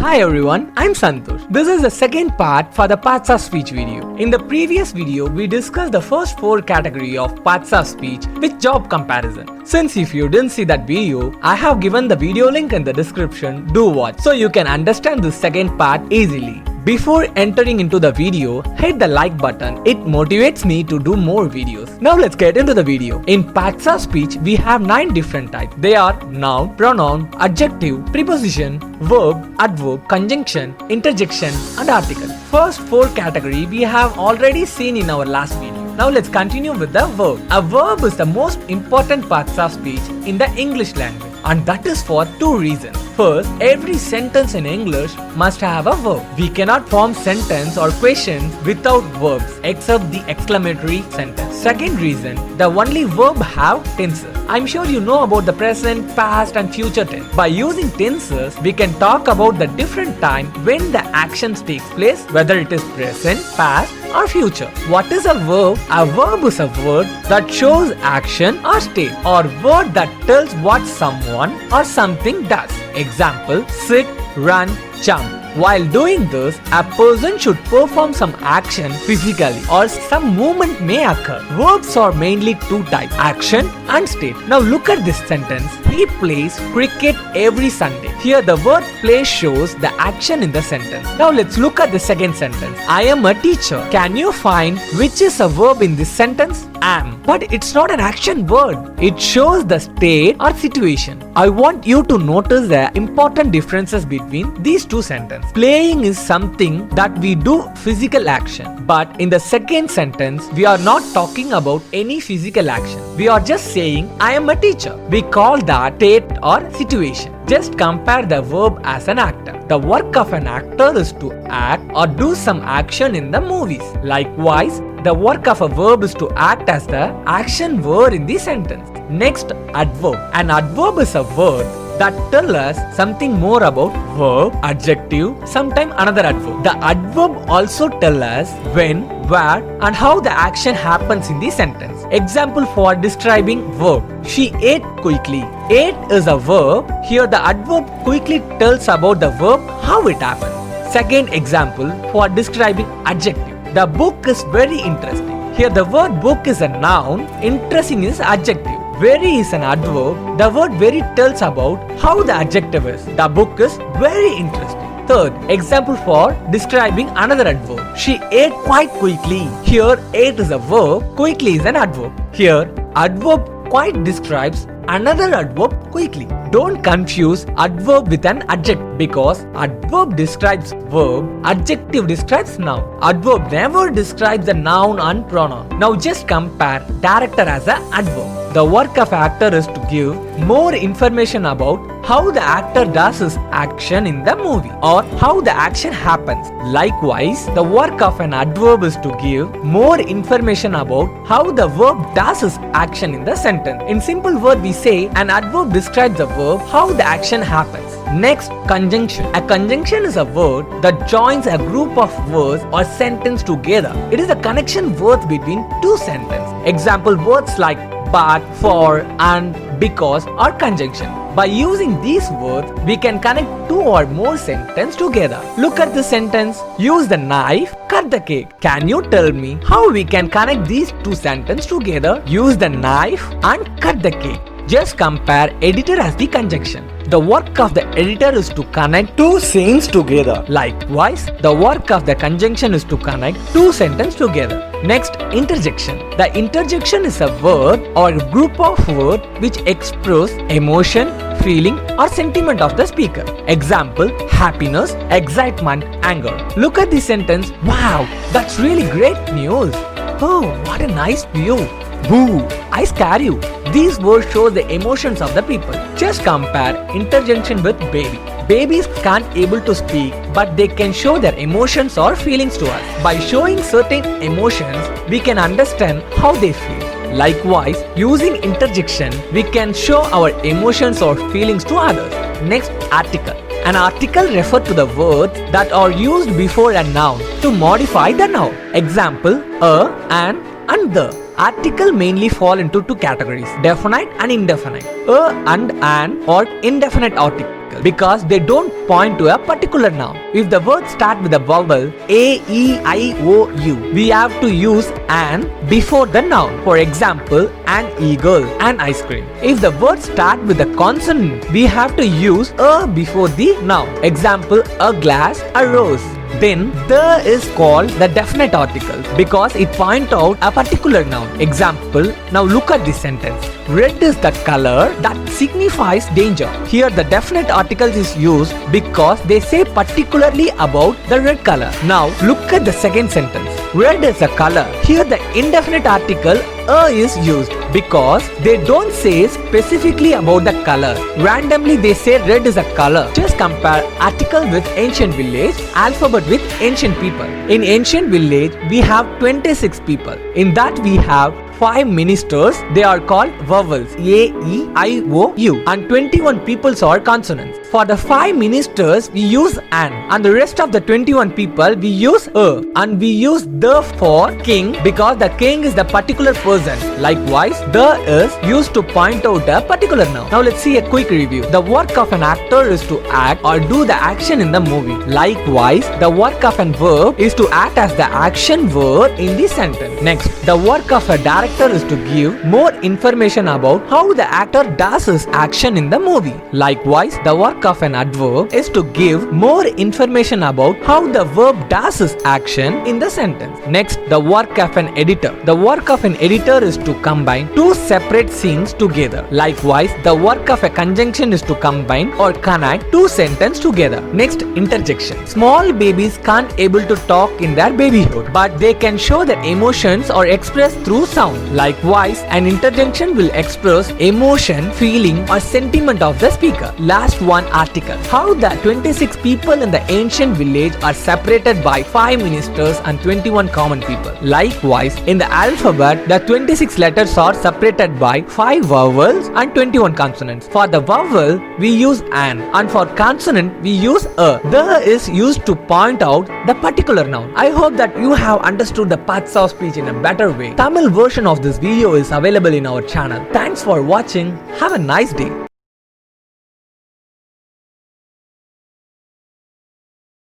Hi everyone, I'm Santosh. This is the second part for the parts of speech video. In the previous video, we discussed the first 4 categories of parts of speech with job comparison. Since if you didn't see that video, I have given the video link in the description. Do watch so you can understand the second part easily. Before entering into the video, hit the like button. It motivates me to do more videos. Now let's get into the video. In parts of speech, we have 9 different types. They are noun, pronoun, adjective, preposition, verb, adverb, conjunction, interjection and article. First 4 categories we have already seen in our last video. Now let's continue with the verb. A verb is the most important parts of speech in the English language, and that is for 2 reasons. First, every sentence in English must have a verb. We cannot form sentence or questions without verbs except the exclamatory sentence. Second reason, the only verb have tenses. I'm sure you know about the present, past and future tense. By using tenses, we can talk about the different time when the actions takes place, whether it is present, past or future. What is a verb? A verb is a word that shows action or state, or word that tells what someone or something does. Example, sit, run, jump. While doing this, a person should perform some action physically or some movement may occur. Verbs are mainly 2 types, action and state. Now look at this sentence. He plays cricket every Sunday. Here the word play shows the action in the sentence. Now let's look at the second sentence. I am a teacher. Can you find which is a verb in this sentence? Am. But it's not an action word. It shows the state or situation. I want you to notice the important differences between these 2 sentences. Playing is something that we do physical action. But in the second sentence, we are not talking about any physical action. We are just saying, I am a teacher. We call that state or situation. Just compare the verb as an actor. The work of an actor is to act or do some action in the movies. Likewise, the work of a verb is to act as the action word in the sentence. Next, adverb. An adverb is a word that tells us something more about verb, adjective, sometimes another adverb. The adverb also tells us when, where and how the action happens in the sentence. Example for describing verb. She ate quickly. Ate is a verb. Here the adverb quickly tells about the verb how it happened. Second example for describing adjective. The book is very interesting. Here the word book is a noun. Interesting is adjective. Very is an adverb. The word very tells about how the adjective is. The book is very interesting. Third, example for describing another adverb. She ate quite quickly. Here, ate is a verb. Quickly is an adverb. Here, adverb quite describes another adverb quickly. Don't confuse adverb with an adjective because adverb describes verb, adjective describes noun. Adverb never describes the noun and pronoun. Now just compare director as an adverb. The work of actor is to give more information about how the actor does his action in the movie or how the action happens. Likewise, the work of an adverb is to give more information about how the verb does his action in the sentence. In simple word, we say an adverb describes the verb, how the action happens. Next, conjunction. A conjunction is a word that joins a group of words or sentence together. It is a connection word between 2 sentences. Example words like but, for, and, because or conjunction. By using these words, we can connect 2 or more sentences together. Look at the sentence. Use the knife, cut the cake. Can you tell me how we can connect these 2 sentences together? Use the knife and cut the cake. Just compare editor as the conjunction. The work of the editor is to connect 2 scenes together. Likewise, the work of the conjunction is to connect 2 sentences together. Next, interjection. The interjection is a word or a group of words which express emotion, feeling or sentiment of the speaker. Example, happiness, excitement, anger. Look at this sentence. Wow, that's really great news. Oh, what a nice view. Boo, I scare you. These words show the emotions of the people. Just compare interjection with baby. Babies can't able to speak, but they can show their emotions or feelings to us. By showing certain emotions, we can understand how they feel. Likewise, using interjection, we can show our emotions or feelings to others. Next, article. An article refers to the words that are used before a noun to modify the noun. Example, a, an, and the. Article mainly fall into 2 categories, definite and indefinite. A and an are indefinite articles. article because they don't point to a particular noun. If the words start with a vowel A, E, I, O, U, we have to use an before the noun. For example, an eagle, an ice cream. If the words start with a consonant, we have to use a before the noun. Example, a glass, a rose. Then the is called the definite article because it points out a particular noun. Example, now look at this sentence. Red is the color that signifies danger. Here the definite article is used because they say particularly about the red color. Now look at the second sentence. Red is a color. Here the indefinite article a is used because they don't say specifically about the color. Randomly they say red is a color. Just compare article with ancient village, alphabet with ancient people. In ancient village we have 26 people. In that we have 5 ministers, they are called vowels A, E, I, O, U, and 21 peoples are consonants. For the 5 ministers we use an, and the rest of the 21 people we use a, and we use the for king because the king is the particular person. Likewise, the is used to point out a particular noun. Now let's see a quick review. The work of an actor is to act or do the action in the movie. Likewise, the work of an verb is to act as the action verb in the sentence. Next, the work of a director is to give more information about how the actor does his action in the movie. Likewise, the work of an adverb is to give more information about how the verb does his action in the sentence. Next, the work of an editor. The work of an editor is to combine two separate scenes together. Likewise, the work of a conjunction is to combine or connect two sentences together. Next, interjection. Small babies can't able to talk in their babyhood, but they can show their emotions or express through sound. Likewise, an interjection will express emotion, feeling or sentiment of the speaker. Last one, article. How the 26 people in the ancient village are separated by 5 ministers and 21 common people. Likewise, in the alphabet, the 26 letters are separated by 5 vowels and 21 consonants. For the vowel, we use an, and for consonant, we use a. The is used to point out the particular noun. I hope that you have understood the parts of speech in a better way. Tamil version of this video is available in our channel. Thanks for watching. Have a nice day.